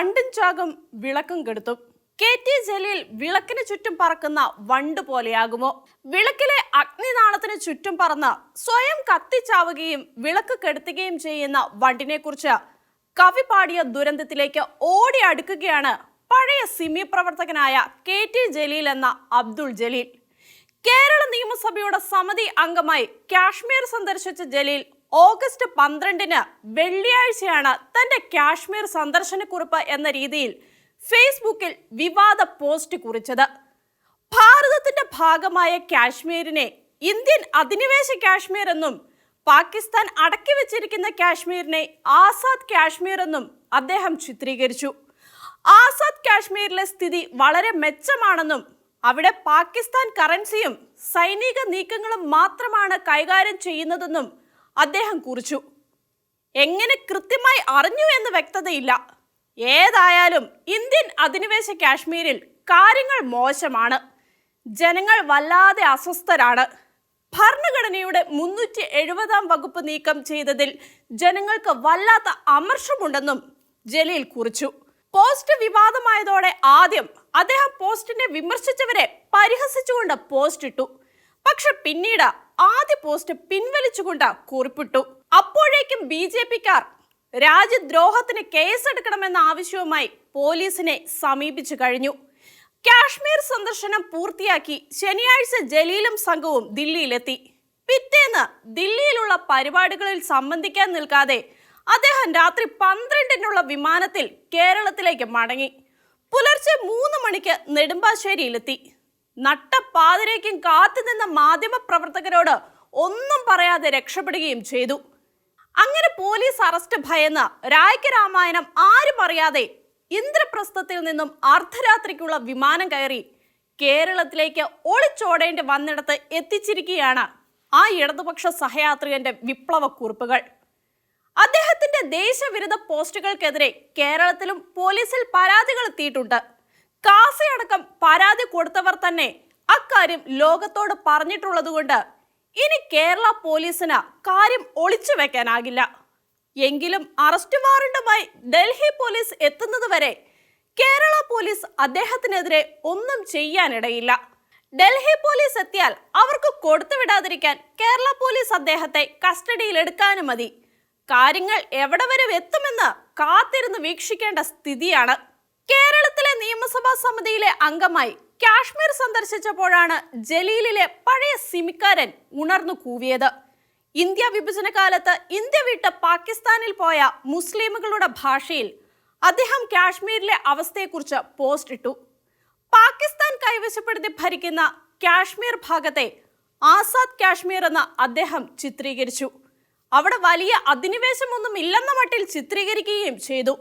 വണ്ടും ചാകും വിളക്കും കെടുത്തും. KT ജലീൽ വിളക്കിന് ചുറ്റും പറക്കുന്ന വണ്ട് പോലെയാകുമോ? വിളക്കിലെ അഗ്നിനാളത്തിന് ചുറ്റും പറന്ന് സ്വയം കത്തിച്ചാവുകയും വിളക്ക് കെടുത്തുകയും ചെയ്യുന്ന വണ്ടിനെ കുറിച്ച് കവി പാടിയ ദുരന്തത്തിലേക്ക് ഓടി അടുക്കുകയാണ് പഴയ സിമി പ്രവർത്തകനായ KT ജലീൽ എന്ന അബ്ദുൾ ജലീൽ. കേരള നിയമസഭയുടെ സമിതി അംഗമായി കാശ്മീർ സന്ദർശിച്ച ജലീൽ ഓഗസ്റ്റ് 12-ന് വെള്ളിയാഴ്ചയാണ് തന്റെ കാശ്മീർ സന്ദർശനക്കുറിപ്പ് എന്ന രീതിയിൽ ഫേസ്ബുക്കിൽ വിവാദ പോസ്റ്റ് കുറിച്ചത്. ഭാരതത്തിന്റെ ഭാഗമായ കാശ്മീരിനെ ഇന്ത്യൻ അധിനിവേശ കാശ്മീർ എന്നും പാകിസ്ഥാൻ അടക്കി വെച്ചിരിക്കുന്ന കാശ്മീരിനെ ആസാദ് കാശ്മീർ എന്നും അദ്ദേഹം ചിത്രീകരിച്ചു. ആസാദ് കാശ്മീരിലെ സ്ഥിതി വളരെ മെച്ചമാണെന്നും അവിടെ പാകിസ്ഥാൻ കറൻസിയും സൈനിക നീക്കങ്ങളും മാത്രമാണ് കൈകാര്യം ചെയ്യുന്നതെന്നും അദ്ദേഹം കുറിച്ചു. എങ്ങനെ കൃത്യമായി അറിഞ്ഞു എന്ന് വ്യക്തതയില്ല. ഏതായാലും ഇന്ത്യൻ അധിനിവേശ കാശ്മീരിൽ കാര്യങ്ങൾ മോശമാണ്. ജനങ്ങൾ വല്ലാതെ അസ്വസ്ഥരാണ്. ഭരണഘടനയുടെ 370-ാം വകുപ്പ് നീക്കം ചെയ്തതിൽ ജനങ്ങൾക്ക് വല്ലാത്ത അമർഷമുണ്ടെന്നും ജലീൽ കുറിച്ചു. പോസ്റ്റ് വിവാദമായതോടെ ആദ്യം അദ്ദേഹം പോസ്റ്റിനെ വിമർശിച്ചവരെ പരിഹസിച്ചുകൊണ്ട് പോസ്റ്റ് ഇട്ടു. പക്ഷെ പിന്നീട് ആദ്യ പോസ്റ്റ് പിൻവലിച്ചുകൊണ്ട് കുറിപ്പിട്ടു. അപ്പോഴേക്കും BJP-ക്കാർ രാജ്യദ്രോഹത്തിന് കേസെടുക്കണമെന്ന ആവശ്യവുമായി പോലീസിനെ സമീപിച്ചു കഴിഞ്ഞു. കാശ്മീർ സന്ദർശനം പൂർത്തിയാക്കി ശനിയാഴ്ച ജലീലും സംഘവും ദില്ലിയിലെത്തി. പിറ്റേന്ന് ദില്ലിയിലുള്ള പരിപാടികളിൽ സംബന്ധിക്കാൻ നിൽക്കാതെ അദ്ദേഹം രാത്രി 12-നുള്ള വിമാനത്തിൽ കേരളത്തിലേക്ക് മടങ്ങി. പുലർച്ചെ 3 മണിക്ക് നെടുമ്പാശ്ശേരിയിലെത്തി. നട്ടപ്പാതിരേക്കും കാത്തുനിന്ന മാധ്യമ പ്രവർത്തകരോട് ഒന്നും പറയാതെ രക്ഷപ്പെടുകയും ചെയ്തു. അങ്ങനെ പോലീസ് അറസ്റ്റ് ഭയന്ന് രായ്ക്ക് രാമായണം ആരും അറിയാതെ ഇന്ദ്രപ്രസ്ഥത്തിൽ നിന്നും അർദ്ധരാത്രിക്കുള്ള വിമാനം കയറി കേരളത്തിലേക്ക് ഒളിച്ചോടേണ്ടി വന്നിടത്ത് എത്തിച്ചിരിക്കുകയാണ് ആ ഇടതുപക്ഷ സഹയാത്രികന്റെ വിപ്ലവ കുറിപ്പുകൾ. അദ്ദേഹത്തിന്റെ ദേശവിരുദ്ധ പോസ്റ്റുകൾക്കെതിരെ കേരളത്തിലും പോലീസിൽ പരാതികൾ എത്തിയിട്ടുണ്ട്. കാസയടക്കം പരാതി കൊടുത്തവർ തന്നെ അക്കാര്യം ലോകത്തോട് പറഞ്ഞിട്ടുള്ളതുകൊണ്ട് ഇനി കേരള പോലീസിന് കാര്യം ഒളിച്ചു വെക്കാനാകില്ല. എങ്കിലും അറസ്റ്റ് വാറണ്ടുമായി ഡൽഹി പോലീസ് എത്തുന്നതുവരെ കേരള പോലീസ് അദ്ദേഹത്തിനെതിരെ ഒന്നും ചെയ്യാനിടയില്ല. ഡൽഹി പോലീസ് എത്തിയാൽ അവർക്ക് കൊടുത്തുവിടാതിരിക്കാൻ കേരള പോലീസ് അദ്ദേഹത്തെ കസ്റ്റഡിയിൽ എടുക്കാനും മതി. കാര്യങ്ങൾ എവിടെ വരെ എത്തുമെന്ന് കാത്തിരുന്ന് വീക്ഷിക്കേണ്ട സ്ഥിതിയാണ്. കേരളത്തിലെ നിയമസഭാ സമിതിയിലെ അംഗമായി കാശ്മീർ സന്ദർശിച്ചപ്പോഴാണ് ജലീലിലെ പഴയ സിമിക്കാരൻ ഉണർന്നു കൂവിയത്. ഇന്ത്യ വിഭജന കാലത്ത് ഇന്ത്യ വിട്ട് പാകിസ്ഥാനിൽ പോയ മുസ്ലിമുകളുടെ ഭാഷയിൽ അദ്ദേഹം കാശ്മീരിലെ അവസ്ഥയെക്കുറിച്ച് പോസ്റ്റ് ഇട്ടു. പാകിസ്ഥാൻ കൈവശപ്പെടുത്തി ഭരിക്കുന്ന കാശ്മീർ ഭാഗത്തെ ആസാദ് കാശ്മീർ എന്ന് അദ്ദേഹം ചിത്രീകരിച്ചു. അവിടെ വലിയ അധിനിവേശമൊന്നും ഇല്ലെന്ന മട്ടിൽ ചിത്രീകരിക്കുകയും ചെയ്തു.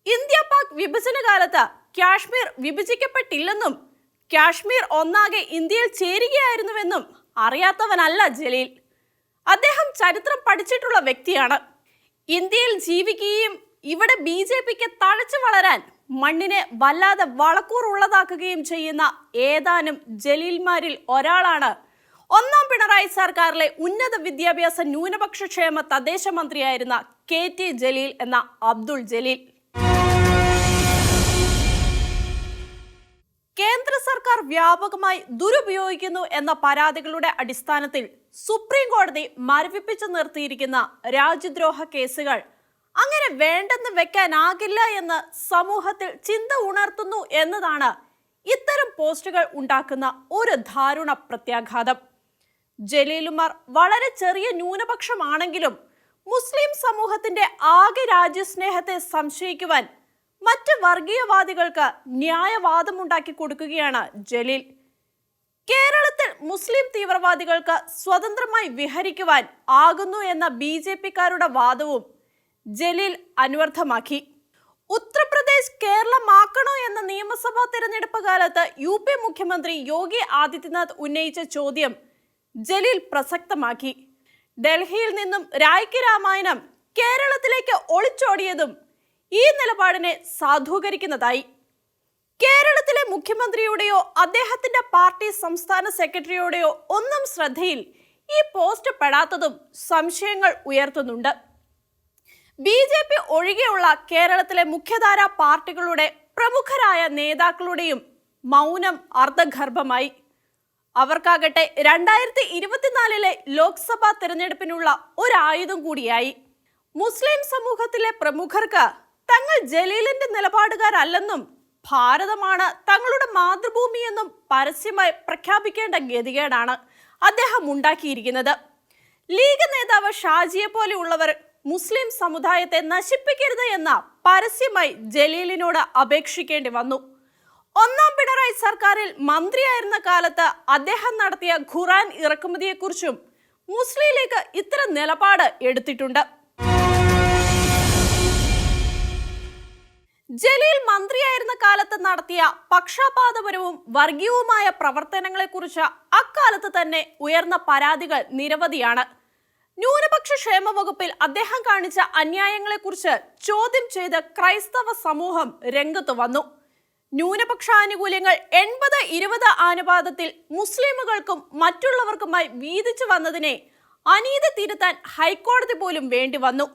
ഇന്ത്യ പാക് വിഭജന കാലത്ത് കാശ്മീർ വിഭജിക്കപ്പെട്ടില്ലെന്നും കാശ്മീർ ഒന്നാകെ ഇന്ത്യയിൽ ചേരുകയായിരുന്നുവെന്നും അറിയാത്തവനല്ല ജലീൽ. അദ്ദേഹം ചരിത്രം പഠിച്ചിട്ടുള്ള വ്യക്തിയാണ്. ഇന്ത്യയിൽ ജീവിക്കുകയും ഇവിടെ BJP-ക്ക് തഴച്ചു വളരാൻ മണ്ണിനെ വല്ലാതെ വളക്കൂറുള്ളതാക്കുകയും ചെയ്യുന്ന ഏതാനും ജലീൽമാരിൽ ഒരാളാണ് 1ാം പിണറായി സർക്കാരിലെ ഉന്നത വിദ്യാഭ്യാസ ന്യൂനപക്ഷ ക്ഷേമ തദ്ദേശ മന്ത്രിയായിരുന്ന KT ജലീൽ എന്ന അബ്ദുൾ ജലീൽ. കേന്ദ്ര സർക്കാർ വ്യാപകമായി ദുരുപയോഗിക്കുന്നു എന്ന പരാതികളുടെ അടിസ്ഥാനത്തിൽ സുപ്രീം കോടതി മരവിപ്പിച്ചു നിർത്തിയിരിക്കുന്ന രാജ്യദ്രോഹ കേസുകൾ അങ്ങനെ വേണ്ടെന്ന് വെക്കാനാകില്ല എന്ന് സമൂഹത്തിൽ ചിന്ത ഉണർത്തുന്നു എന്നതാണ് ഇത്തരം പോസ്റ്റുകൾ ഉണ്ടാക്കുന്ന ഒരു ദാരുണ പ്രത്യാഘാതം. ജലീലുമാർ വളരെ ചെറിയ ന്യൂനപക്ഷമാണെങ്കിലും മുസ്ലിം സമൂഹത്തിന്റെ ആകെ രാജ്യസ്നേഹത്തെ സംശയിക്കുവാൻ മറ്റ് വർഗീയവാദികൾക്ക് ന്യായവാദമുണ്ടാക്കി കൊടുക്കുകയാണ് ജലീൽ. കേരളത്തിൽ മുസ്ലിം തീവ്രവാദികൾക്ക് സ്വതന്ത്രമായി വിഹരിക്കുവാൻ ആകുന്നു എന്ന BJP-ക്കാരുടെ വാദവും ജലീൽ അന്വർത്ഥമാക്കി. ഉത്തർപ്രദേശ് കേരളമാക്കണോ എന്ന നിയമസഭാ തിരഞ്ഞെടുപ്പ് കാലത്ത് UP മുഖ്യമന്ത്രി യോഗി ആദിത്യനാഥ് ഉന്നയിച്ച ചോദ്യം ജലീൽ പ്രസക്തമാക്കി. ഡൽഹിയിൽ നിന്നും രായ്ക്ക് രാമായണം കേരളത്തിലേക്ക് ഒളിച്ചോടിയതും ഈ നിലപാടിനെ സാധൂകരിക്കുന്നതായി. കേരളത്തിലെ മുഖ്യമന്ത്രിയുടെയോ അദ്ദേഹത്തിന്റെ പാർട്ടി സംസ്ഥാന സെക്രട്ടറിയുടെയോ ഒന്നും ശ്രദ്ധയിൽ ഈ പോസ്റ്റ് പെടാത്തതും സംശയങ്ങൾ ഉയർത്തുന്നുണ്ട്. BJP ഒഴികെയുള്ള കേരളത്തിലെ മുഖ്യധാരാ പാർട്ടികളുടെ പ്രമുഖരായ നേതാക്കളുടെയും മൗനം അർദ്ധഗർഭമായി. അവർക്കാകട്ടെ 2024 ലോക്സഭാ തെരഞ്ഞെടുപ്പിനുള്ള ഒരായുധം കൂടിയായി. മുസ്ലിം സമൂഹത്തിലെ പ്രമുഖർക്ക് തങ്ങൾ ജലീലിന്റെ നിലപാടുകാരല്ലെന്നും ഭാരതമാണ് തങ്ങളുടെ മാതൃഭൂമിയെന്നും പരസ്യമായി പ്രഖ്യാപിക്കേണ്ട ഗതികേടാണ് അദ്ദേഹം ഉണ്ടാക്കിയിരിക്കുന്നത്. ലീഗ് നേതാവ് ഷാജിയെ പോലെയുള്ളവർ മുസ്ലിം സമുദായത്തെ നശിപ്പിക്കരുത് എന്ന പരസ്യമായി ജലീലിനോട് അപേക്ഷിക്കേണ്ടി വന്നു. ഒന്നാം പിണറായി സർക്കാരിൽ മന്ത്രിയായിരുന്ന കാലത്ത് അദ്ദേഹം നടത്തിയ ഖുർആൻ ഇറക്കുമതിയെക്കുറിച്ചും മുസ്ലിം ലീഗ് ഇത്തരം നിലപാട് എടുത്തിട്ടുണ്ട്. ജലീൽ മന്ത്രിയായിരുന്ന കാലത്ത് നടത്തിയ പക്ഷപാതപരവും വർഗീയവുമായ പ്രവർത്തനങ്ങളെക്കുറിച്ച് അക്കാലത്ത് തന്നെ ഉയർന്ന പരാതികൾ നിരവധിയാണ്. ന്യൂനപക്ഷ ക്ഷേമ വകുപ്പിൽ അദ്ദേഹം കാണിച്ച അന്യായങ്ങളെക്കുറിച്ച് ചോദ്യം ചെയ്ത് ക്രൈസ്തവ സമൂഹം രംഗത്ത് വന്നു. ന്യൂനപക്ഷ ആനുകൂല്യങ്ങൾ 80-20 അനുപാതത്തിൽ മുസ്ലിമുകൾക്കും മറ്റുള്ളവർക്കുമായി വീതിച്ചു വന്നതിനെ അനീതി തിരുത്താൻ ഹൈക്കോടതി പോലും വേണ്ടി വന്നു.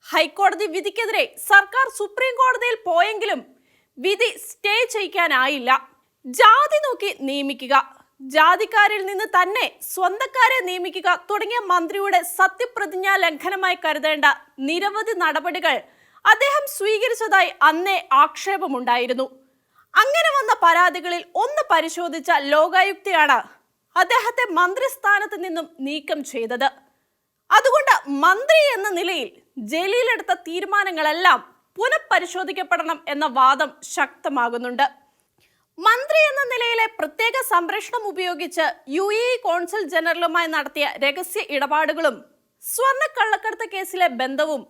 ഹൈക്കോടതി വിധിക്കെതിരെ സർക്കാർ സുപ്രീം കോടതിയിൽ പോയെങ്കിലും വിധി സ്റ്റേ ചെയ്യിക്കാനായില്ല. ജാതി നോക്കി നിയമിക്കുക, ജാതിക്കാരിൽ നിന്ന് തന്നെ സ്വന്തക്കാരെ നിയമിക്കുക തുടങ്ങിയ മന്ത്രിയുടെ സത്യപ്രതിജ്ഞാ ലംഘനമായി കരുതേണ്ട നിരവധി നടപടികൾ അദ്ദേഹം സ്വീകരിച്ചതായി അന്നേ ആക്ഷേപമുണ്ടായിരുന്നു. അങ്ങനെ വന്ന പരാതികളിൽ ഒന്ന് പരിശോധിച്ച ലോകായുക്തയാണ് അദ്ദേഹത്തെ മന്ത്രിസ്ഥാനത്ത് നിന്നും നീക്കം ചെയ്തത്. അതുകൊണ്ട് മന്ത്രി എന്ന നിലയിൽ ജലീൽ എടുത്ത തീരുമാനങ്ങളെല്ലാം പുനഃപരിശോധിക്കപ്പെടണം എന്ന വാദം ശക്തമാകുന്നുണ്ട്. മന്ത്രി എന്ന നിലയിലെ പ്രത്യേക സംരക്ഷണം ഉപയോഗിച്ച് UAE കോൺസുൽ ജനറലുമായി നടത്തിയ രഹസ്യ ഇടപാടുകളും സ്വർണ്ണക്കള്ളക്കടത്ത് കേസിലെ ബന്ധവും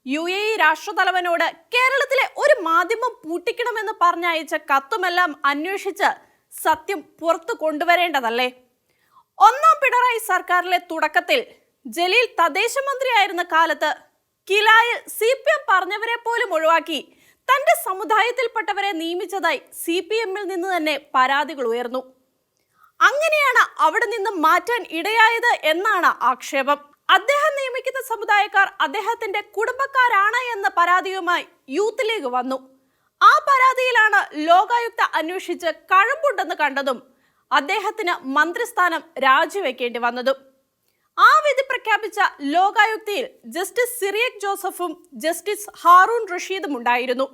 UAE രാഷ്ട്രതലവനോട് കേരളത്തിലെ ഒരു മാധ്യമം പൂട്ടിക്കണമെന്ന് പറഞ്ഞയച്ച കത്തുമെല്ലാം അന്വേഷിച്ച് സത്യം പുറത്തു കൊണ്ടുവരേണ്ടതല്ലേ? ഒന്നാം പിണറായി സർക്കാരിലെ തുടക്കത്തിൽ ജലീൽ തദ്ദേശ മന്ത്രിയായിരുന്ന കാലത്ത് കിലായിൽ CPM പറഞ്ഞവരെ പോലും ഒഴിവാക്കി തന്റെ സമുദായത്തിൽപ്പെട്ടവരെ നിയമിച്ചതായി CPM-ൽ നിന്ന് തന്നെ പരാതികൾ ഉയർന്നു. അങ്ങനെയാണ് അവിടെ നിന്ന് മാറ്റാൻ ഇടയായത് എന്നാണ് ആക്ഷേപം. അദ്ദേഹം നിയമിക്കുന്ന സമുദായക്കാർ അദ്ദേഹത്തിന്റെ കുടുംബക്കാരാണ് എന്ന പരാതിയുമായി യൂത്ത് ലീഗ് വന്നു. ആ പരാതിയിലാണ് ലോകായുക്ത അന്വേഷിച്ച് കഴമ്പുണ്ടെന്ന് കണ്ടതും അദ്ദേഹത്തിന് മന്ത്രിസ്ഥാനം രാജിവെക്കേണ്ടി വന്നതും. ആ വിധി പ്രഖ്യാപിച്ച ലോകായുക്തയിൽ ജസ്റ്റിസ് സിറിയക് ജോസഫും ജസ്റ്റിസ് ഹാറൂൺ റഷീദും ഉണ്ടായിരുന്നു.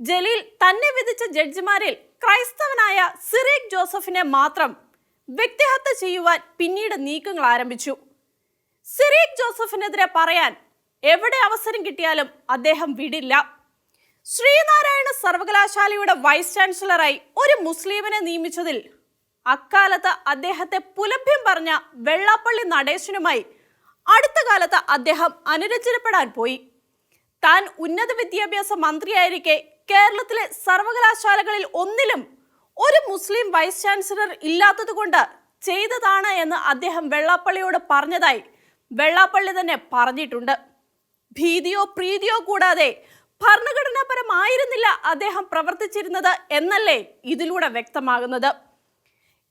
ജലീൽ തന്നെ വിധിച്ച ജഡ്ജിമാരിൽ ക്രൈസ്തവനായ സിറിയക് ജോസഫിനെ മാത്രം വ്യക്തിഹത്യ ചെയ്യുവാൻ പിന്നീട് നീക്കങ്ങൾ ആരംഭിച്ചു. സിറിയക് ജോസഫിനെതിരെ പറയാൻ എവിടെ അവസരം കിട്ടിയാലും അദ്ദേഹം വിടില്ല. ശ്രീനാരായണ സർവകലാശാലയുടെ വൈസ് ചാൻസലറായി ഒരു മുസ്ലിമിനെ നിയമിച്ചതിൽ അക്കാലത്ത് അദ്ദേഹത്തെ പുലഭ്യം പറഞ്ഞ വെള്ളാപ്പള്ളി നടേശനുമായി അടുത്ത കാലത്ത് അദ്ദേഹം അനുരഞ്ജനപ്പെടാൻ പോയി. താൻ ഉന്നത വിദ്യാഭ്യാസ മന്ത്രിയായിരിക്കെ കേരളത്തിലെ സർവകലാശാലകളിൽ ഒന്നിലും ഒരു മുസ്ലിം വൈസ് ചാൻസലർ ഇല്ലാത്തതുകൊണ്ട് ചെയ്തതാണ് എന്ന് അദ്ദേഹം വെള്ളാപ്പള്ളിയോട് പറഞ്ഞതായി വെള്ളാപ്പള്ളി തന്നെ പറഞ്ഞിട്ടുണ്ട്. ഭീതിയോ പ്രീതിയോ കൂടാതെ ഭരണഘടനാപരമായിരുന്നില്ല അദ്ദേഹം പ്രവർത്തിച്ചിരുന്നത് എന്നല്ലേ ഇതിലൂടെ വ്യക്തമാകുന്നത്.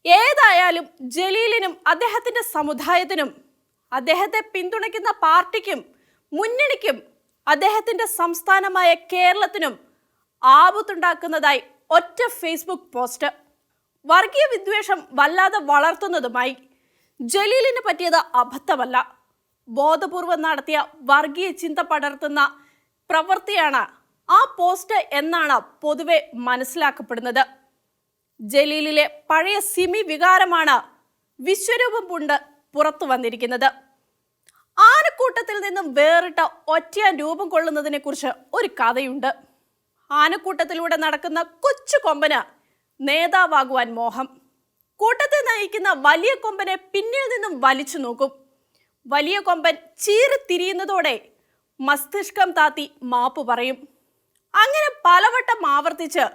ഏതായാലും ജലീലിനും അദ്ദേഹത്തിന്റെ സമുദായത്തിനും അദ്ദേഹത്തെ പിന്തുണയ്ക്കുന്ന പാർട്ടിക്കും മുന്നണിക്കും അദ്ദേഹത്തിന്റെ സംസ്ഥാനമായ കേരളത്തിനും ആപത്തുണ്ടാക്കുന്നതായി ഒറ്റ ഫേസ്ബുക്ക് പോസ്റ്റ്. വർഗീയ വിദ്വേഷം വല്ലാതെ വളർത്തുന്നതുമായി. ജലീലിന് പറ്റിയത് അബദ്ധമല്ല, ബോധപൂർവം നടത്തിയ വർഗീയ ചിന്ത പടർത്തുന്ന പ്രവൃത്തിയാണ് ആ പോസ്റ്റ് എന്നാണ് പൊതുവെ മനസ്സിലാക്കപ്പെടുന്നത്. ജലീലിലെ പഴയ സിമി വികാരമാണ് വിശ്വരൂപം പൂണ്ട് പുറത്തു വന്നിരിക്കുന്നത്. ആനക്കൂട്ടത്തിൽ നിന്നും വേറിട്ട ഒറ്റയാൻ രൂപം കൊള്ളുന്നതിനെ കുറിച്ച് ഒരു കഥയുണ്ട്. ആനക്കൂട്ടത്തിലൂടെ നടക്കുന്ന കൊച്ചു കൊമ്പന് നേതാവാകുവാൻ മോഹം. കൂട്ടത്തെ നയിക്കുന്ന വലിയ കൊമ്പനെ പിന്നിൽ നിന്നും വലിച്ചു നോക്കും. വലിയ കൊമ്പൻ ചീറി തിരിയുന്നതോടെ മസ്തിഷ്കം താത്തി മാപ്പ് പറയും. അങ്ങനെ പലവട്ടം ആവർത്തിച്ച്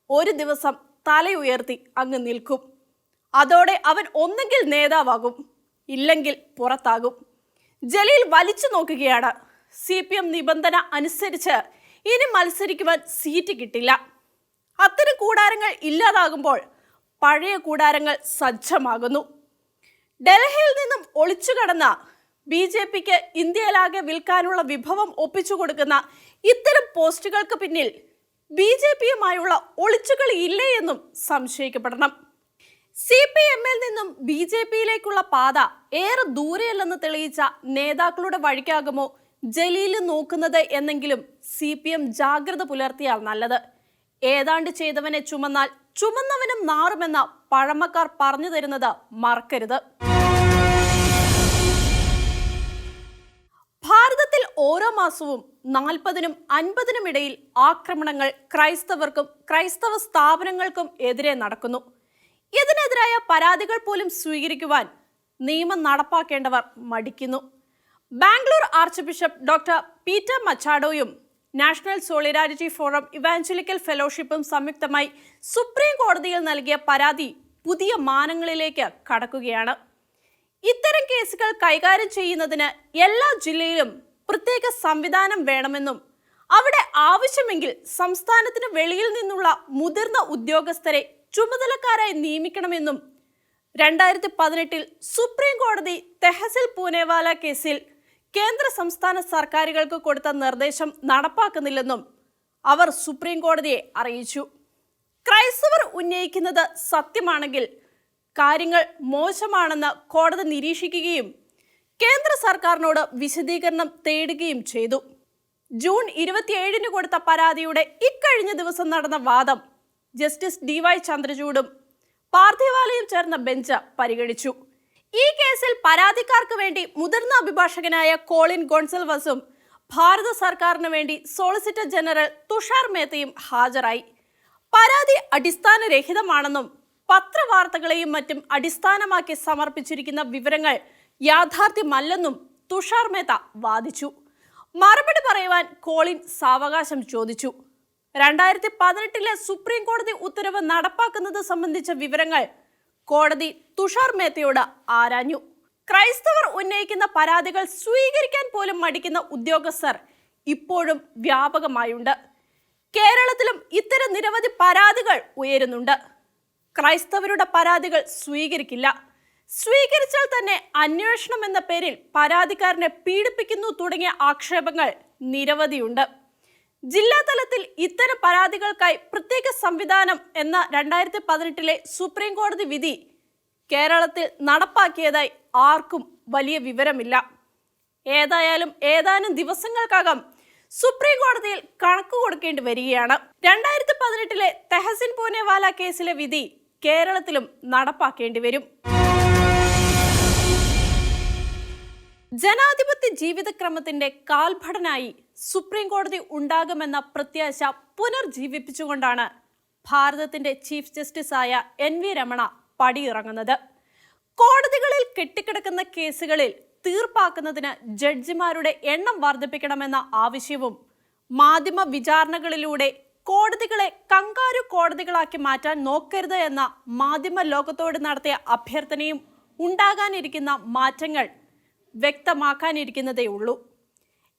ഒരു ദിവസം തലയുയർത്തി അങ്ങ് നിൽക്കും. അതോടെ അവൻ ഒന്നെങ്കിൽ നേതാവാകും, ഇല്ലെങ്കിൽ പുറത്താകും. ജലീൽ വലിച്ചു നോക്കുകയാണ്. CPM നിബന്ധന അനുസരിച്ച് ഇനി മത്സരിക്കുവാൻ സീറ്റ് കിട്ടില്ല. അത്തരം കൂടാരങ്ങൾ ഇല്ലാതാകുമ്പോൾ പഴയ കൂടാരങ്ങൾ സജ്ജമാകുന്നു. ഡൽഹിയിൽ നിന്നും ഒളിച്ചു കടന്ന BJPക്ക് ഇന്ത്യയിലാകെ വിൽക്കാനുള്ള വിഭവം ഒപ്പിച്ചു കൊടുക്കുന്ന ഇത്തരം പോസ്റ്റുകൾക്ക് പിന്നിൽ BJPയുമായുള്ള ഒളിച്ചുകളി ഇല്ലേ എന്നും സംശയിക്കപ്പെടണം. CPMൽ നിന്നും BJPയിലേക്കുള്ള പാത ഏറെ ദൂരെയല്ലെന്ന് തെളിയിച്ച നേതാക്കളുടെ വഴിക്കാകുമോ ജലീൽ നോക്കുന്നത് എന്നെങ്കിലും CPM ജാഗ്രത പുലർത്തിയാൽ നല്ലത്. ഏതാണ്ട് ചെയ്തവനെ ചുമന്നാൽ ചുമന്നവനും നാറുമെന്ന പഴമക്കാർ പറഞ്ഞു തരുന്നത് മറക്കരുത്. ഭാരതത്തിൽ ഓരോ മാസവും 40-നും 50-നും ഇടയിൽ ആക്രമണങ്ങൾ ക്രൈസ്തവർക്കും ക്രൈസ്തവ സ്ഥാപനങ്ങൾക്കും എതിരെ നടക്കുന്നു. ഇതിനെതിരായ പരാതികൾ പോലും സ്വീകരിക്കുവാൻ നിയമം നടപ്പാക്കേണ്ടവർ മടിക്കുന്നു. Bangalore archbishop doctor Peter മച്ചാഡോയും നാഷണൽ സോളിഡാരിറ്റി ഫോറം ഇവാഞ്ചലിക്കൽ ഫെലോഷിപ്പും സംയുക്തമായി സുപ്രീം കോടതിയിൽ നൽകിയ പരാതി പുതിയ മാനങ്ങളിലേക്ക് കടക്കുകയാണ്. ഇത്തരം കേസുകൾ കൈകാര്യം ചെയ്യുന്നതിന് എല്ലാ ജില്ലയിലും പ്രത്യേക സംവിധാനം വേണമെന്നും അവിടെ ആവശ്യമെങ്കിൽ സംസ്ഥാനത്തിന് വെളിയിൽ നിന്നുള്ള മുതിർന്ന ഉദ്യോഗസ്ഥരെ ചുമതലക്കാരായി നിയമിക്കണമെന്നും 2018 സുപ്രീം കോടതി തെഹസിൽ പൂനെവാല കേസിൽ കേന്ദ്ര സംസ്ഥാന സർക്കാരുകൾക്ക് കൊടുത്ത നിർദ്ദേശം നടപ്പാക്കുന്നില്ലെന്നും അവർ സുപ്രീം കോടതിയെ അറിയിച്ചു. ക്രൈസ്തവർ ഉന്നയിക്കുന്നത് സത്യമാണെങ്കിൽ കാര്യങ്ങൾ മോശമാണെന്ന് കോടതി നിരീക്ഷിക്കുകയും കേന്ദ്ര സർക്കാരിനോട് വിശദീകരണം തേടുകയും ചെയ്തു. ജൂൺ 27 കൊടുത്ത പരാതിയുടെ ഇക്കഴിഞ്ഞ ദിവസം നടന്ന വാദം ജസ്റ്റിസ് DY ചന്ദ്രചൂഡും പാർത്ഥിവാലയും ചേർന്ന ബെഞ്ച് പരിഗണിച്ചു. ഈ കേസിൽ പരാതിക്കാർക്ക് വേണ്ടി മുതിർന്ന അഭിഭാഷകനായ കോളിൻ ഗോൺസൽവസും ഭാരത സർക്കാരിന് വേണ്ടി സോളിസിറ്റർ ജനറൽ തുഷാർ മേത്തയും ഹാജരായി. പരാതി അടിസ്ഥാനരഹിതമാണെന്നും പത്രവാർത്തകളെയും മറ്റും അടിസ്ഥാനമാക്കി സമർപ്പിച്ചിരിക്കുന്ന വിവരങ്ങൾ യാഥാർത്ഥ്യമല്ലെന്നും തുഷാർ മേത്ത വാദിച്ചു. മറുപടി പറയുവാൻ കോളിൻ സാവകാശം ചോദിച്ചു. 2018 സുപ്രീം കോടതി ഉത്തരവ് നടപ്പാക്കുന്നത് സംബന്ധിച്ച വിവരങ്ങൾ കോടതി തുഷാർ മേത്തയോട് ആരാഞ്ഞു. ക്രൈസ്തവർ ഉന്നയിക്കുന്ന പരാതികൾ സ്വീകരിക്കാൻ പോലും മടിക്കുന്ന ഉദ്യോഗസ്ഥർ ഇപ്പോഴും വ്യാപകമായുണ്ട്. കേരളത്തിലും ഇത്തരം നിരവധി പരാതികൾ ഉയരുന്നുണ്ട്. ക്രൈസ്തവരുടെ പരാതികൾ സ്വീകരിക്കില്ല, സ്വീകരിച്ചാൽ തന്നെ അന്വേഷണം എന്ന പേരിൽ പരാതിക്കാരനെ പീഡിപ്പിക്കുന്നു തുടങ്ങിയ ആക്ഷേപങ്ങൾ നിരവധിയുണ്ട്. ജില്ലാ തലത്തിൽ ഇത്തരം പരാതികൾക്കായി പ്രത്യേക സംവിധാനം എന്ന 2018 സുപ്രീം കോടതി വിധി കേരളത്തിൽ നടപ്പാക്കിയതായി ആർക്കും വലിയ വിവരമില്ല. ഏതായാലും ഏതാനും ദിവസങ്ങൾക്കകം സുപ്രീം കോടതിയിൽ കണക്ക് കൊടുക്കേണ്ടി വരികയാണ്. 2018 തെഹസിൻ പൂനെവാല കേസിലെ വിധി കേരളത്തിലും നടപ്പാക്കേണ്ടി വരും. ജനാധിപത്യ ജീവിതക്രമത്തിന്റെ കാൽഭടനായി സുപ്രീം കോടതി ഉണ്ടാകുമെന്ന പ്രത്യാശ പുനർജീവിപ്പിച്ചുകൊണ്ടാണ് ഭാരതത്തിന്റെ ചീഫ് ജസ്റ്റിസായ NV രമണ പടിയിറങ്ങുന്നത്. കോടതികളിൽ കെട്ടിക്കിടക്കുന്ന കേസുകളിൽ തീർപ്പാക്കുന്നതിന് ജഡ്ജിമാരുടെ എണ്ണം വർദ്ധിപ്പിക്കണമെന്ന ആവശ്യവും മാധ്യമ വിചാരണകളിലൂടെ കോടതികളെ കങ്കാരു കോടതികളാക്കി മാറ്റാൻ നോക്കരുത് എന്ന മാധ്യമ ലോകത്തോട് നടത്തിയ അഭ്യർത്ഥനയും ഉണ്ടാകാനിരിക്കുന്ന മാറ്റങ്ങൾ വ്യക്തമാക്കാനിരിക്കുന്നതേ ഉള്ളൂ.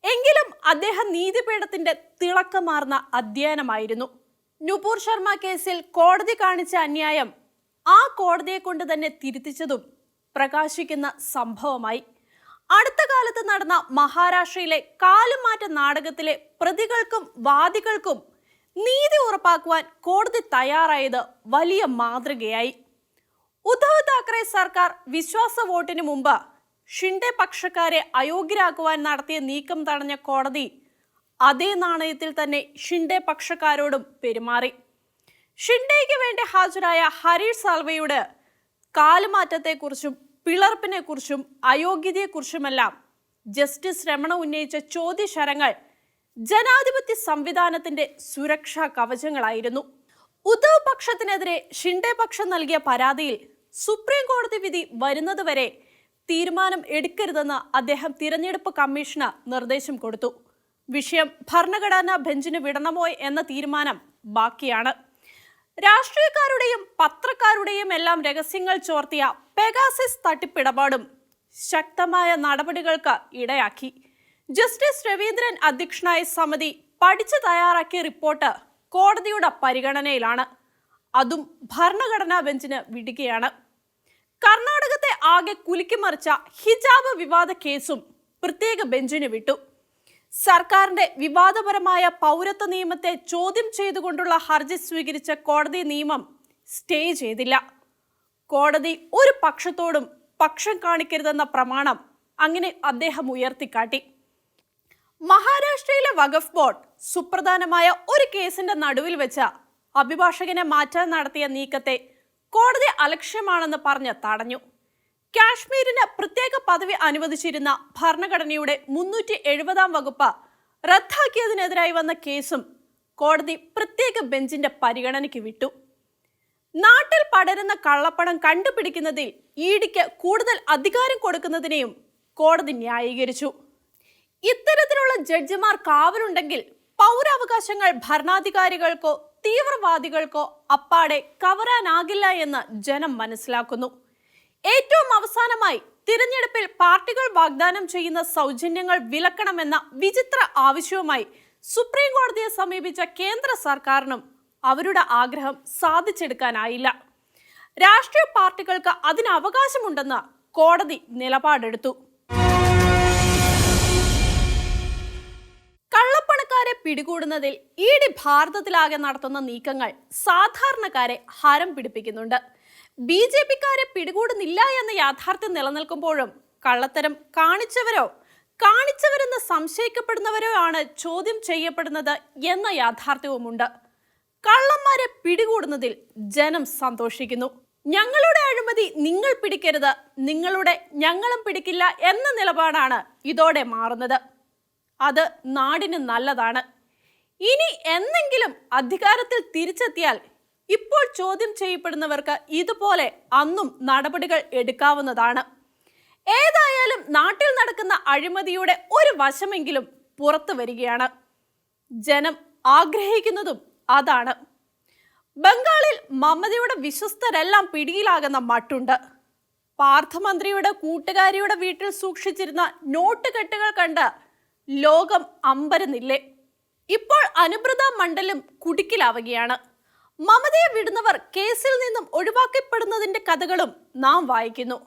എങ്കിലും അദ്ദേഹം നീതിപീഠത്തിന്റെ തിളക്കമാർന്ന അധ്യയനമായിരുന്നു. നുപൂർ ശർമ്മ കേസിൽ കോടതി കാണിച്ച അന്യായം ആ കോടതിയെ കൊണ്ട് തന്നെ തിരുത്തിച്ചതും പ്രകാശിക്കുന്ന സംഭവമായി. അടുത്ത കാലത്ത് നടന്ന മഹാരാഷ്ട്രയിലെ കാലുമാറ്റ നാടകത്തിലെ പ്രതികൾക്കും വാദികൾക്കും നീതി ഉറപ്പാക്കുവാൻ കോടതി തയ്യാറായത് വലിയ മാതൃകയായി. ഉദ്ധവ് താക്കറെ സർക്കാർ വിശ്വാസ വോട്ടിന് മുമ്പ് ഷിൻഡെ പക്ഷക്കാരെ അയോഗ്യരാക്കുവാൻ നടത്തിയ നീക്കം തടഞ്ഞ കോടതി അതേ നാണയത്തിൽ തന്നെ ഷിൻഡെ പക്ഷക്കാരോടും പെരുമാറി. ഷിൻഡെയ്ക്ക് വേണ്ടി ഹാജരായ ഹരീഷ് സാൽവെയോട് കാലുമാറ്റത്തെക്കുറിച്ചും പിളർപ്പിനെക്കുറിച്ചും അയോഗ്യതയെക്കുറിച്ചുമെല്ലാം ജസ്റ്റിസ് രമണ ഉന്നയിച്ച ചോദ്യശരങ്ങൾ ജനാധിപത്യ സംവിധാനത്തിന്റെ സുരക്ഷാ കവചങ്ങളായിരുന്നു. ഉദ്ധവ് പക്ഷത്തിനെതിരെ ഷിൻഡെ പക്ഷം നൽകിയ പരാതിയിൽ സുപ്രീം കോടതി വിധി വരുന്നതുവരെ തീരുമാനം എടുക്കരുതെന്ന് അദ്ദേഹം തിരഞ്ഞെടുപ്പ് കമ്മീഷന് നിർദ്ദേശം കൊടുത്തു. വിഷയം ഭരണഘടനാ ബെഞ്ചിന് വിടണമോ എന്ന തീരുമാനം ബാക്കിയാണ്. രാഷ്ട്രീയക്കാരുടെയും പത്രക്കാരുടെയും എല്ലാം രഹസ്യങ്ങൾ ചോർത്തിയ പെഗാസസ് തട്ടിപ്പിടപാടും ശക്തമായ നടപടികൾക്ക് ഇടയാക്കി. ജസ്റ്റിസ് രവീന്ദ്രൻ അധ്യക്ഷനായ സമിതി പഠിച്ചു തയ്യാറാക്കിയ റിപ്പോർട്ട് കോടതിയുടെ പരിഗണനയിലാണ്. അതും ഭരണഘടനാ ബെഞ്ചിന് വിടുകയാണ്. കർണാടകത്തെ ആകെ കുലുക്കിമറിച്ച ഹിജാബ് വിവാദ കേസും പ്രത്യേക ബെഞ്ചിന് വിട്ടു. സർക്കാരിന്റെ വിവാദപരമായ പൗരത്വ നിയമത്തെ ചോദ്യം ചെയ്തുകൊണ്ടുള്ള ഹർജി സ്വീകരിച്ച കോടതി നിയമം സ്റ്റേ ചെയ്തില്ല. കോടതി ഒരു പക്ഷത്തോടും പക്ഷം കാണിക്കരുതെന്ന പ്രമാണം അങ്ങനെ അദ്ദേഹം ഉയർത്തിക്കാട്ടി. മഹാരാഷ്ട്രയിലെ വഖഫ് ബോർഡ് സുപ്രധാനമായ ഒരു കേസിന്റെ നടുവിൽ വെച്ച് അഭിഭാഷകനെ മാറ്റാൻ നടത്തിയ നീക്കത്തെ കോടതി അലക്ഷ്യമാണെന്ന് പറഞ്ഞ് തടഞ്ഞു. കാശ്മീരിന് പ്രത്യേക പദവി അനുവദിച്ചിരുന്ന ഭരണഘടനയുടെ 370 വകുപ്പ് റദ്ദാക്കിയതിനെതിരായി വന്ന കേസും കോടതി പ്രത്യേക ബെഞ്ചിന്റെ പരിഗണനയ്ക്ക് വിട്ടു. നാട്ടിൽ പടരുന്ന കള്ളപ്പണം കണ്ടുപിടിക്കുന്നതിൽ ഇഡിക്ക് കൂടുതൽ അധികാരം കൊടുക്കുന്നതിനെയും കോടതി ന്യായീകരിച്ചു. ഇത്തരത്തിലുള്ള ജഡ്ജിമാർ കാവലുണ്ടെങ്കിൽ പൗരാവകാശങ്ങൾ ഭരണാധികാരികൾക്കോ തീവ്രവാദികൾക്കോ അപ്പാടെ കവരാനാകില്ല എന്ന് ജനം മനസ്സിലാക്കുന്നു. ഏറ്റവും അവസാനമായി തിരഞ്ഞെടുപ്പിൽ പാർട്ടികൾ വാഗ്ദാനം ചെയ്യുന്ന സൗജന്യങ്ങൾ വിലക്കണമെന്ന വിചിത്ര ആവശ്യവുമായി സുപ്രീം കോടതിയെ സമീപിച്ച കേന്ദ്ര സർക്കാരിനും അവരുടെ ആഗ്രഹം സാധിച്ചെടുക്കാനായില്ല. രാഷ്ട്രീയ പാർട്ടികൾക്ക് അതിന് അവകാശമുണ്ടെന്ന് കോടതി നിലപാടെടുത്തു. കള്ളപ്പണക്കാരെ പിടികൂടുന്നതിൽ ഇഡി ഭാരതത്തിലാകെ നടത്തുന്ന നീക്കങ്ങൾ സാധാരണക്കാരെ ഹരം പിടിപ്പിക്കുന്നുണ്ട്. BJP-ക്കാരെ പിടികൂടുന്നില്ല എന്ന യാഥാർത്ഥ്യം നിലനിൽക്കുമ്പോഴും കള്ളത്തരം കാണിച്ചവരെന്ന് സംശയിക്കപ്പെടുന്നവരോ ആണ് ചോദ്യം ചെയ്യപ്പെടുന്നത് എന്ന യാഥാർത്ഥ്യവുമുണ്ട്. കള്ളന്മാരെ പിടികൂടുന്നതിൽ ജനം സന്തോഷിക്കുന്നു. ഞങ്ങളുടെ അഴിമതി നിങ്ങൾ പിടിക്കരുത്, നിങ്ങളുടെ ഞങ്ങളും പിടിക്കില്ല എന്ന നിലപാടാണ് ഇതോടെ മാറുന്നത്. അത് നാടിന് നല്ലതാണ്. ഇനി എന്നെങ്കിലും അധികാരത്തിൽ തിരിച്ചെത്തിയാൽ ഇപ്പോൾ ചോദ്യം ചെയ്യപ്പെടുന്നവർക്ക് ഇതുപോലെ അന്നും നടപടികൾ എടുക്കാവുന്നതാണ്. ഏതായാലും നാട്ടിൽ നടക്കുന്ന അഴിമതിയുടെ ഒരു വശമെങ്കിലും പുറത്തു വരികയാണ്. ജനം ആഗ്രഹിക്കുന്നതും അതാണ്. ബംഗാളിൽ മമതയുടെ വിശ്വസ്തരെല്ലാം പിടിയിലാകുന്ന മട്ടുണ്ട്. പാർത്ഥമന്ത്രിയുടെ കൂട്ടുകാരിയുടെ വീട്ടിൽ സൂക്ഷിച്ചിരുന്ന നോട്ട് കെട്ടുകൾ കണ്ട് ലോകം അമ്പരന്നില്ലേ. ഇപ്പോൾ അനുബ്രത മണ്ഡലും കുടുക്കിലാവുകയാണ്. മമതയെ വിടുന്നവർ കേസിൽ നിന്നും ഒഴിവാക്കപ്പെടുന്നതിന്റെ കഥകളും നാം വായിക്കുന്നു.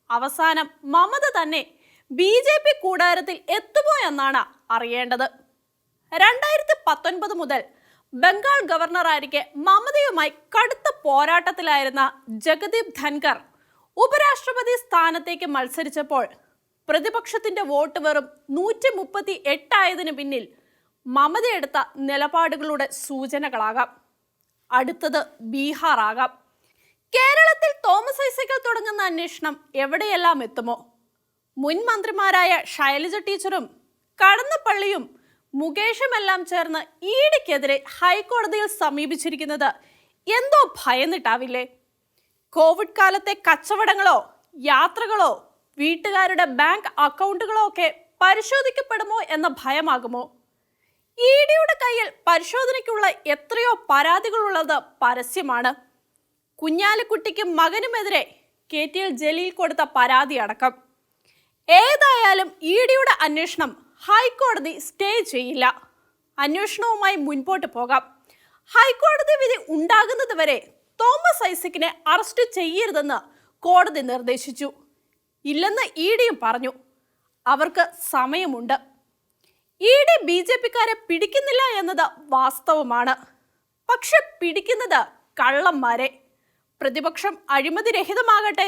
അവസാനം മമത തന്നെ BJP കൂടാരത്തിൽ എത്തുമോ എന്നാണ് അറിയേണ്ടത്. 2019 മുതൽ ബംഗാൾ ഗവർണറായിരിക്കെ മമതയുമായി കടുത്ത പോരാട്ടത്തിലായിരുന്ന ജഗദീപ് ധൻകർ ഉപരാഷ്ട്രപതി സ്ഥാനത്തേക്ക് മത്സരിച്ചപ്പോൾ പ്രതിപക്ഷത്തിന്റെ വോട്ട് വെറും 138 ആയതിനു പിന്നിൽ മമതയെടുത്ത നിലപാടുകളുടെ സൂചനകളാകാം. അടുത്തത് ബീഹാർ ആകാം. കേരളത്തിൽ തോമസ് ഐസക്കിൽ തുടങ്ങുന്ന അന്വേഷണം എവിടെയെല്ലാം എത്തുമോ? മുൻ മന്ത്രിമാരായ ശൈലജ ടീച്ചറും കടന്നപ്പള്ളിയും മുകേഷുമെല്ലാം ചേർന്ന് ഇഡിക്കെതിരെ ഹൈക്കോടതിയിൽ സമീപിച്ചിരിക്കുന്നത് എന്തോ ഭയന്നിട്ടാവില്ലേ? കോവിഡ് കാലത്തെ കച്ചവടങ്ങളോ യാത്രകളോ വീട്ടുകാരുടെ ബാങ്ക് അക്കൗണ്ടുകളോ ഒക്കെ പരിശോധിക്കപ്പെടുമോ എന്ന ഭയമാകുമോ? ഇഡിയുടെ കയ്യിൽ പരിശോധനയ്ക്കുള്ള എത്രയോ പരാതികളുള്ളത് പരസ്യമാണ്. കുഞ്ഞാലിക്കുട്ടിക്കും മകനുമെതിരെ KTL ജലീൽ കൊടുത്ത പരാതി അടക്കം. ഏതായാലും ഇഡിയുടെ അന്വേഷണം ഹൈക്കോടതി സ്റ്റേ ചെയ്യില്ല. അന്വേഷണവുമായി മുൻപോട്ട് പോകാം. ഹൈക്കോടതി വിധി ഉണ്ടാകുന്നത് വരെ തോമസ് ഐസക്കിനെ അറസ്റ്റ് ചെയ്യരുതെന്ന് കോടതി നിർദ്ദേശിച്ചു. ഇല്ലെന്ന് ഇഡിയും പറഞ്ഞു. അവർക്ക് സമയമുണ്ട്. ഇഡി BJP-ക്കാരെ പിടിക്കുന്നില്ല എന്നത് വാസ്തവമാണ്. പക്ഷെ പിടിക്കുന്നത് കള്ളന്മാരെ. പ്രതിപക്ഷം അഴിമതിരഹിതമാകട്ടെ.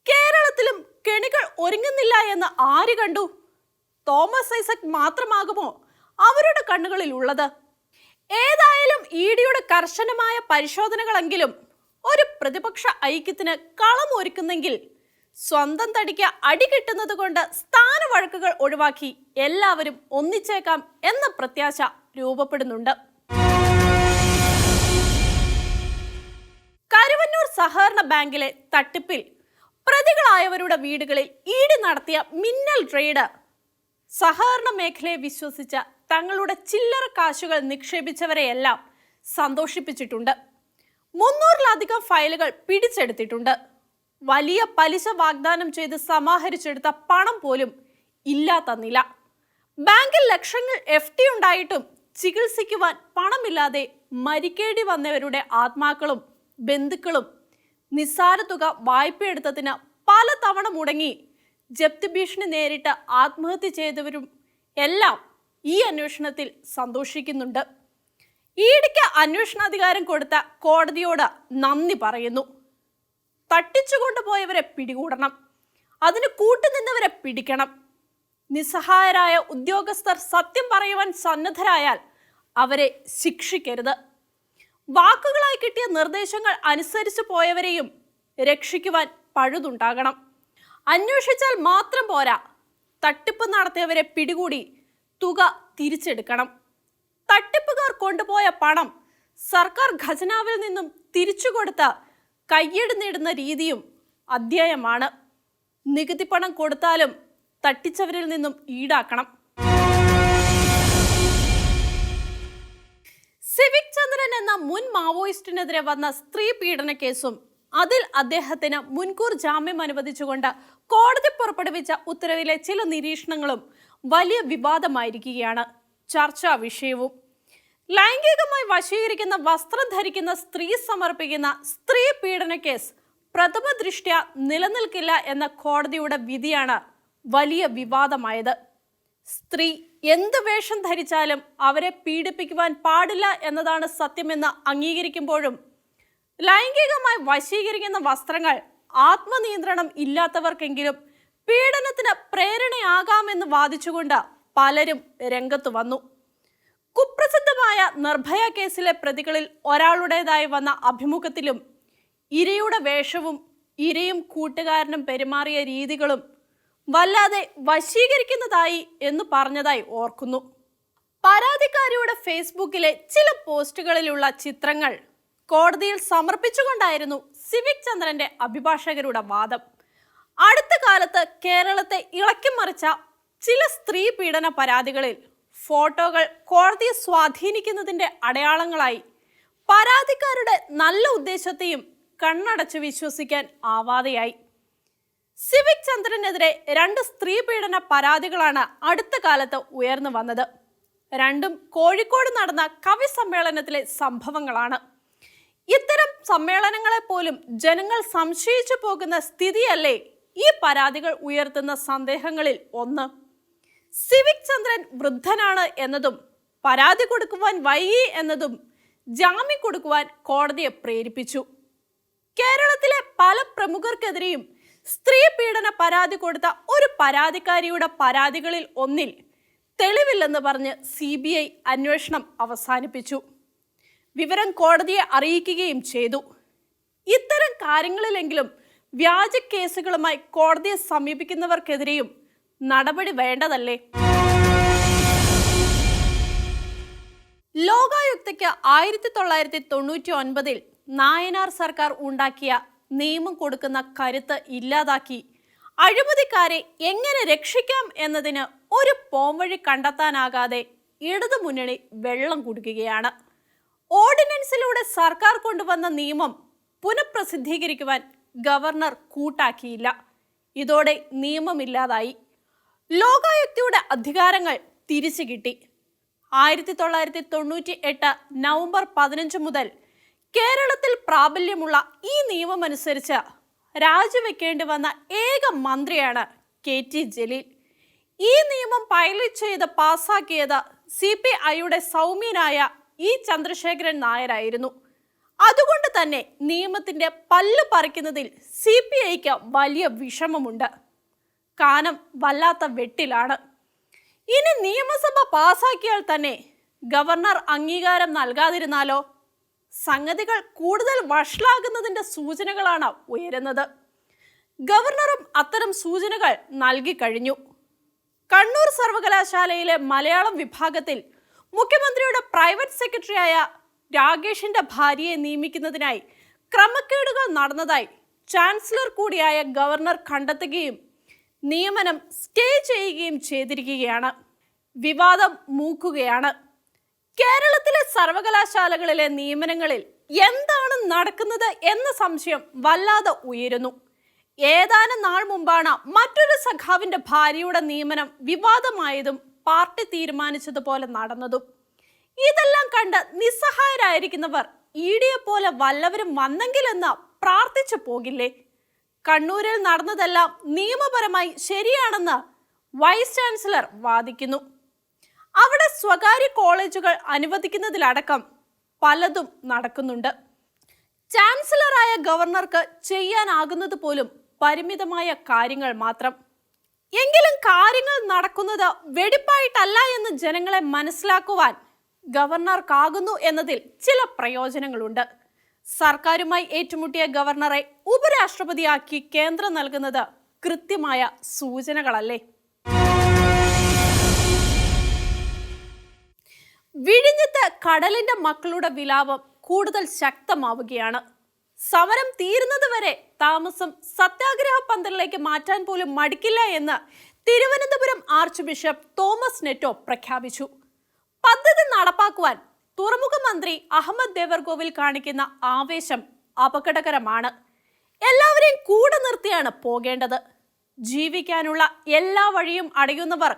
കേരളത്തിലും കെണികൾ ഒരുങ്ങുന്നില്ല എന്ന് ആര് കണ്ടു? തോമസ് ഐസക് മാത്രമാകുമോ അവരുടെ കണ്ണുകളിൽ ഉള്ളത്? ഏതായാലും ഇഡിയുടെ കർശനമായ പരിശോധനകളെങ്കിലും ഒരു പ്രതിപക്ഷ ഐക്യത്തിന് കളമൊരുക്കുന്നെങ്കിൽ സ്വന്തം തടിക്ക് അടി കിട്ടുന്നത് കൊണ്ട് സ്ഥാനവഴക്കുകൾ ഒഴിവാക്കി എല്ലാവരും ഒന്നിച്ചേക്കാം എന്ന പ്രത്യാശ രൂപപ്പെടുന്നുണ്ട്. കരുവന്നൂർ സഹകരണ ബാങ്കിലെ തട്ടിപ്പിൽ പ്രതികളായവരുടെ വീടുകളിൽ ഇഡി നടത്തിയ മിന്നൽ റെയ്ഡ് സഹകരണ മേഖലയെ വിശ്വസിച്ച തങ്ങളുടെ ചില്ലറ കാശുകൾ നിക്ഷേപിച്ചവരെയെല്ലാം സന്തോഷിപ്പിച്ചിട്ടുണ്ട്. 300-ലധികം ഫയലുകൾ പിടിച്ചെടുത്തിട്ടുണ്ട്. വലിയ പലിശ വാഗ്ദാനം ചെയ്ത് സമാഹരിച്ചെടുത്ത പണം പോലും ഇല്ലാത്ത നില. ബാങ്കിൽ ലക്ഷങ്ങൾ FD ഉണ്ടായിട്ടും ചികിത്സിക്കുവാൻ പണമില്ലാതെ മരിക്കേണ്ടി വന്നവരുടെ ആത്മാക്കളും ബന്ധുക്കളും നിസ്സാര തുക വായ്പയെടുത്തതിന് പലതവണ മുടങ്ങി ജപ്തി ഭീഷണി നേരിട്ട് ആത്മഹത്യ ചെയ്തവരും എല്ലാം ഈ അന്വേഷണത്തിൽ സന്തോഷിക്കുന്നുണ്ട്. ഈയിടയ്ക്ക് അന്വേഷണാധികാരം കൊടുത്ത കോടതിയോട് നന്ദി പറയുന്നു. തട്ടിച്ചുകൊണ്ടുപോയവരെ പിടികൂടണം, അതിന് കൂട്ടുനിന്നവരെ പിടിക്കണം. നിസ്സഹായരായ ഉദ്യോഗസ്ഥർ സത്യം പറയുവാൻ സന്നദ്ധരായാൽ അവരെ ശിക്ഷിക്കരുത്. വാക്കുകളായി കിട്ടിയ നിർദ്ദേശങ്ങൾ അനുസരിച്ചു പോയവരെയും രക്ഷിക്കുവാൻ പഴുതുണ്ടാകണം. അന്വേഷിച്ചാൽ മാത്രം പോരാ, തട്ടിപ്പ് നടത്തിയവരെ പിടികൂടി തുക തിരിച്ചെടുക്കണം. തട്ടിപ്പുകാർ കൊണ്ടുപോയ പണം സർക്കാർ ഖജനാവിൽ നിന്നും തിരിച്ചു കൊടുത്ത കയ്യടി നേടുന്ന രീതിയും അധ്യായമാണ്. നികുതി പണം കൊടുത്താലും തട്ടിച്ചവരിൽ നിന്നും ഈടാക്കണം. സിവിക് ചന്ദ്രൻ എന്ന മുൻ മാവോയിസ്റ്റിനെതിരെ വന്ന സ്ത്രീ പീഡന കേസും അതിൽ അദ്ദേഹത്തിന് മുൻകൂർ ജാമ്യം അനുവദിച്ചുകൊണ്ട് കോടതി പുറപ്പെടുവിച്ച ഉത്തരവിലെ ചില നിരീക്ഷണങ്ങളും വലിയ വിവാദമായിരിക്കുകയാണ്, ചർച്ചാ വിഷയവും. ലൈംഗികമായി വശീകരിക്കുന്ന വസ്ത്രം ധരിക്കുന്ന സ്ത്രീ സമർപ്പിക്കുന്ന സ്ത്രീ പീഡന കേസ് പ്രഥമ ദൃഷ്ട്യാ നിലനിൽക്കില്ല എന്ന കോടതിയുടെ വിധിയാണ് വലിയ വിവാദമായത്. സ്ത്രീ എന്ത് വേഷം ധരിച്ചാലും അവരെ പീഡിപ്പിക്കുവാൻ പാടില്ല എന്നതാണ് സത്യമെന്ന് അംഗീകരിക്കുമ്പോഴും ലൈംഗികമായി വശീകരിക്കുന്ന വസ്ത്രങ്ങൾ ആത്മനിയന്ത്രണം ഇല്ലാത്തവർക്കെങ്കിലും പീഡനത്തിന് പ്രേരണയാകാമെന്ന് വാദിച്ചുകൊണ്ട് പലരും രംഗത്തു വന്നു. കുപ്രസിദ്ധമായ നിർഭയ കേസിലെ പ്രതികളിൽ ഒരാളുടേതായി വന്ന അഭിമുഖത്തിലും ഇരയുടെ വേഷവും ഇരയും കൂട്ടുകാരനും പെരുമാറിയ രീതികളും വല്ലാതെ വശീകരിക്കുന്നതായി എന്ന് പറഞ്ഞതായി ഓർക്കുന്നു. പരാതിക്കാരിയുടെ ഫേസ്ബുക്കിലെ ചില പോസ്റ്റുകളിലുള്ള ചിത്രങ്ങൾ കോടതിയിൽ സമർപ്പിച്ചുകൊണ്ടായിരുന്നു സിവിക് ചന്ദ്രന്റെ അഭിഭാഷകരുടെ വാദം. അടുത്ത കാലത്ത് കേരളത്തെ ഇളക്കിമറിച്ച ചില സ്ത്രീ പീഡന പരാതികളിൽ ഫോട്ടോകൾ കോടതിയെ സ്വാധീനിക്കുന്നതിന്റെ അടയാളങ്ങളായി പരാതിക്കാരുടെ നല്ല ഉദ്ദേശത്തെയും കണ്ണടച്ച് വിശ്വസിക്കാൻ ആവാതെയായി. സിവിക് ചന്ദ്രനെതിരെ 2 സ്ത്രീ പീഡന പരാതികളാണ് അടുത്ത കാലത്ത് ഉയർന്നു വന്നത്. രണ്ടും കോഴിക്കോട് നടന്ന കവി സമ്മേളനത്തിലെ സംഭവങ്ങളാണ്. ഇത്തരം സമ്മേളനങ്ങളെ പോലും ജനങ്ങൾ സംശയിച്ചു പോകുന്ന സ്ഥിതിയല്ലേ ഈ പരാതികൾ ഉയർത്തുന്ന സന്ദേഹങ്ങളിൽ ഒന്ന്. സിവിക് ചന്ദ്രൻ വൃദ്ധനാണ് എന്നതും പരാതി കൊടുക്കുവാൻ വൈകി എന്നതും ജാമ്യം കൊടുക്കുവാൻ കോടതിയെ പ്രേരിപ്പിച്ചു. കേരളത്തിലെ പല പ്രമുഖർക്കെതിരെയും സ്ത്രീ പീഡന പരാതി കൊടുത്ത ഒരു പരാതിക്കാരിയുടെ പരാതികളിൽ ഒന്നിൽ തെളിവില്ലെന്ന് പറഞ്ഞ് CBI അന്വേഷണം അവസാനിപ്പിച്ചു. വിവരം കോടതിയെ അറിയിക്കുകയും ചെയ്തു. ഇത്തരം കാര്യങ്ങളിലെങ്കിലും വ്യാജ കേസുകളുമായി കോടതിയെ സമീപിക്കുന്നവർക്കെതിരെയും നടപടി വേണ്ടതല്ലേ? ലോകായുക്തയ്ക്ക് 1999 നായനാർ സർക്കാർ ഉണ്ടാക്കിയ നിയമം കൊടുക്കുന്ന കരുത്ത് ഇല്ലാതാക്കി അഴിമതിക്കാരെ എങ്ങനെ രക്ഷിക്കാം എന്നതിന് ഒരു പോംവഴി കണ്ടെത്താനാകാതെ ഇടതുമുന്നണി വെള്ളം കുടിക്കുകയാണ്. ഓർഡിനൻസിലൂടെ സർക്കാർ കൊണ്ടുവന്ന നിയമം പുനഃപ്രസിദ്ധീകരിക്കുവാൻ ഗവർണർ കൂട്ടാക്കിയില്ല. ഇതോടെ നിയമമില്ലാതായി. ലോകായുക്തയുടെ അധികാരങ്ങൾ തിരിച്ചു കിട്ടി. 1998 നവംബർ 15 മുതൽ കേരളത്തിൽ പ്രാബല്യമുള്ള ഈ നിയമമനുസരിച്ച് രാജിവെക്കേണ്ടി വന്ന ഏക മന്ത്രിയാണ് KT ജലീൽ. ഈ നിയമം പൈലറ്റ് ചെയ്ത് പാസാക്കിയത് CPIയുടെ സൗമ്യനായ ചന്ദ്രശേഖരൻ നായരായിരുന്നു. അതുകൊണ്ട് തന്നെ നിയമത്തിന്റെ പല്ല് പറിക്കുന്നതിൽ CPIക്ക് വലിയ വിഷമമുണ്ട്. കാനം വല്ലാത്ത വെട്ടിലാണ്. ഇനി നിയമസഭ പാസാക്കിയാൽ തന്നെ ഗവർണർ അംഗീകാരം നൽകാതിരുന്നാലോ? സംഗതികൾ കൂടുതൽ വഷളാകുന്നതിന്റെ സൂചനകളാണ് ഉയരുന്നത്. ഗവർണറും അത്തരം സൂചനകൾ നൽകി കഴിഞ്ഞു. കണ്ണൂർ സർവകലാശാലയിലെ മലയാളം വിഭാഗത്തിൽ മുഖ്യമന്ത്രിയുടെ പ്രൈവറ്റ് സെക്രട്ടറിയായ രാഗേഷിന്റെ ഭാര്യയെ നിയമിക്കുന്നതിനായി ക്രമക്കേടുകൾ നടന്നതായി ചാൻസലർ കൂടിയായ ഗവർണർ കണ്ടെത്തുകയും നിയമനം സ്റ്റേ ചെയ്യുകയും ചെയ്തിരിക്കുകയാണ്. വിവാദം മൂക്കുകയാണ്. കേരളത്തിലെ സർവകലാശാലകളിലെ നിയമനങ്ങളിൽ എന്താണ് നടക്കുന്നത് എന്ന സംശയം വല്ലാതെ ഉയരുന്നു. ഏതാനും നാൾ മുമ്പാണ് മറ്റൊരു സഖാവിന്റെ ഭാര്യയുടെ നിയമനം വിവാദമായതും പാർട്ടി തീരുമാനിച്ചതുപോലെ നടന്നതും. ഇതെല്ലാം കണ്ട് നിസ്സഹായരായിരിക്കുന്നവർ ED യെ പോലെ വല്ലവരും വന്നെങ്കിലെന്ന് പ്രാർത്ഥിച്ചു പോകില്ലേ? കണ്ണൂരിൽ നടന്നതെല്ലാം നിയമപരമായി ശരിയാണെന്ന് വൈസ് ചാൻസലർ വാദിക്കുന്നു. അവിടെ സ്വകാര്യ കോളേജുകൾ അനുവദിക്കുന്നതിലടക്കം പലതും നടക്കുന്നുണ്ട്. ചാൻസലറായ ഗവർണർക്ക് ചെയ്യാനാകുന്നത് പോലും പരിമിതമായ കാര്യങ്ങൾ മാത്രം. എങ്കിലും കാര്യങ്ങൾ നടക്കുന്നത് വെടിപ്പായിട്ടല്ല എന്ന് ജനങ്ങളെ മനസ്സിലാക്കുവാൻ ഗവർണർക്കാകുന്നു എന്നതിൽ ചില പ്രയോജനങ്ങളുണ്ട്. സർക്കാരുമായി ഏറ്റുമുട്ടിയ ഗവർണറെ ഉപരാഷ്ട്രപതിയാക്കി കേന്ദ്രം നൽകുന്നത് കൃത്യമായ സൂചനകളല്ലേ? വിഴിഞ്ഞത്ത് കടലിന്റെ മക്കളുടെ വിലാപം കൂടുതൽ ശക്തമാവുകയാണ്. സമരം തീരുന്നത് വരെ താമസം സത്യാഗ്രഹ പന്തലിലേക്ക് മാറ്റാൻ പോലും മടിക്കില്ല എന്ന് തിരുവനന്തപുരം ആർച്ച് ബിഷപ്പ് തോമസ് നെറ്റോ പ്രഖ്യാപിച്ചു. പദ്ധതി നടപ്പാക്കുവാൻ തുറമുഖ മന്ത്രി അഹമ്മദ് ദേവർകോവിൽ കാണിക്കുന്ന ആവേശം അപകടകരമാണ്. എല്ലാവരെയും കൂടെ നിർത്തിയാണ് പോകേണ്ടത്. ജീവിക്കാനുള്ള എല്ലാ വഴിയും അടയുന്നവർ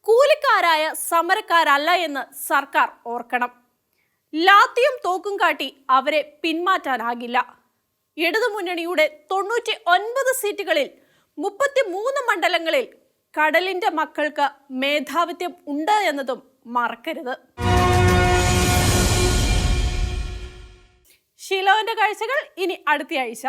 കൂലിക്കാരായ സമരക്കാരല്ല എന്ന് സർക്കാർ ഓർക്കണം. ലാത്തിയും തോക്കും കാട്ടി അവരെ പിന്മാറ്റാനാകില്ല. ഇടതുമുന്നണിയുടെ 99 സീറ്റുകളിൽ 33 മണ്ഡലങ്ങളിൽ കടലിന്റെ മക്കൾക്ക് മേധാവിത്വം ഉണ്ട് എന്നതും മറക്കരുത്. ഷീലോന്റെ കാഴ്ചകൾ ഇനി അടുത്തയാഴ്ച.